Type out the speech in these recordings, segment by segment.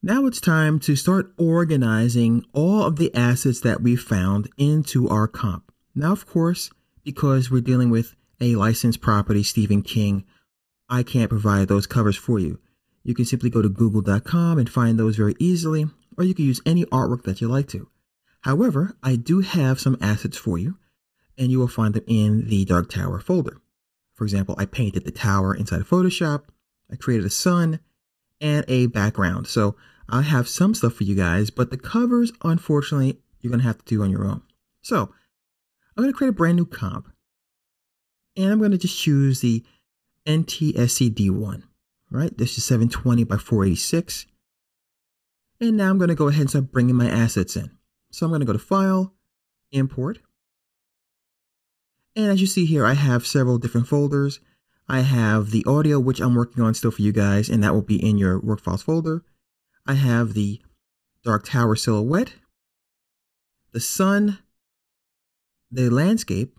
Now it's time to start organizing all of the assets that we found into our comp. Now, of course, because we're dealing with a licensed property, Stephen King, I can't provide those covers for you. You can simply go to google.com and find those very easily, or you can use any artwork that you like to. However, I do have some assets for you, and you will find them in the Dark Tower folder. For example, I painted the tower inside of Photoshop, I created a sun, and a background. So I have some stuff for you guys, but the covers, unfortunately, you're going to have to do on your own. So I'm going to create a brand new comp, and I'm going to just choose the NTSC-D1, right? This is 720 by 486. And now I'm going to go ahead and start bringing my assets in. So I'm going to go to File, Import. And as you see here, I have several different folders. I have the audio, which I'm working on still for you guys, and that will be in your Workfiles folder. I have the Dark Tower silhouette, the sun, the landscape,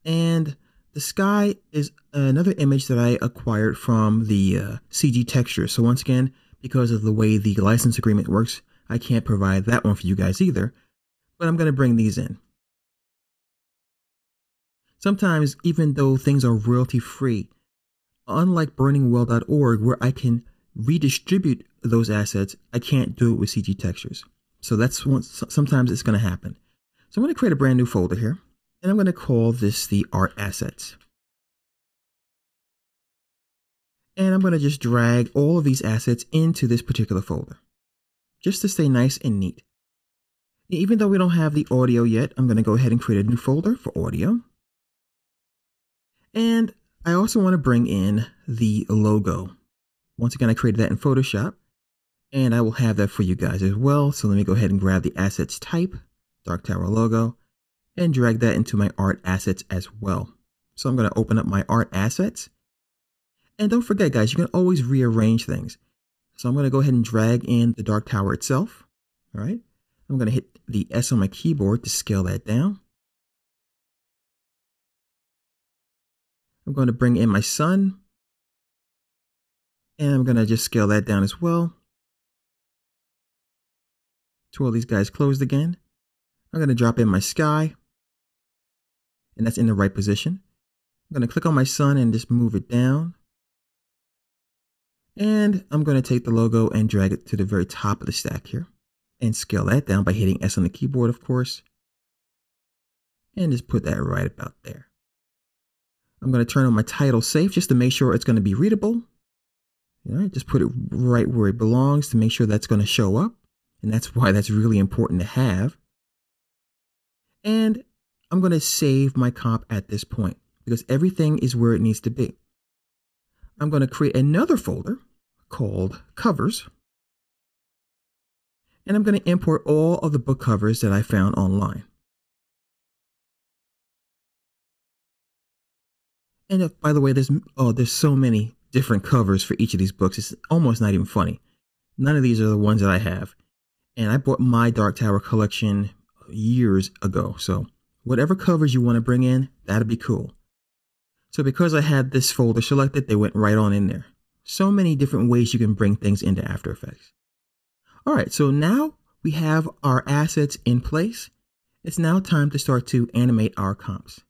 and the sky is another image that I acquired from the CG texture. So once again, because of the way the license agreement works, I can't provide that one for you guys either, but I'm going to bring these in. Sometimes, even though things are royalty free, unlike burningwell.org, where I can redistribute those assets, I can't do it with CG textures. So that's sometimes it's going to happen. So I'm going to create a brand new folder here, and I'm going to call this the art assets. And I'm going to just drag all of these assets into this particular folder, just to stay nice and neat. Even though we don't have the audio yet, I'm going to go ahead and create a new folder for audio. And I also want to bring in the logo. Once again, I created that in Photoshop, and I will have that for you guys as well. So let me go ahead and grab the assets type, Dark Tower logo, and drag that into my art assets as well. So I'm going to open up my art assets. And don't forget, guys, you can always rearrange things. So I'm going to go ahead and drag in the Dark Tower itself. All right. I'm going to hit the S on my keyboard to scale that down. I'm going to bring in my sun, and I'm going to just scale that down as well. To all these guys closed again. I'm going to drop in my sky, and that's in the right position. I'm going to click on my sun and just move it down. And I'm going to take the logo and drag it to the very top of the stack here and scale that down by hitting S on the keyboard, of course. And just put that right about there. I'm going to turn on my title safe just to make sure it's going to be readable. All right, just put it right where it belongs to make sure that's going to show up. And that's why that's really important to have. And I'm going to save my comp at this point because everything is where it needs to be. I'm going to create another folder called Covers. And I'm going to import all of the book covers that I found online. And by the way, there's so many different covers for each of these books. It's almost not even funny. None of these are the ones that I have. And I bought my Dark Tower collection years ago. So whatever covers you want to bring in, that'd be cool. So because I had this folder selected, they went right on in there. So many different ways you can bring things into After Effects. All right, so now we have our assets in place. It's now time to start to animate our comps.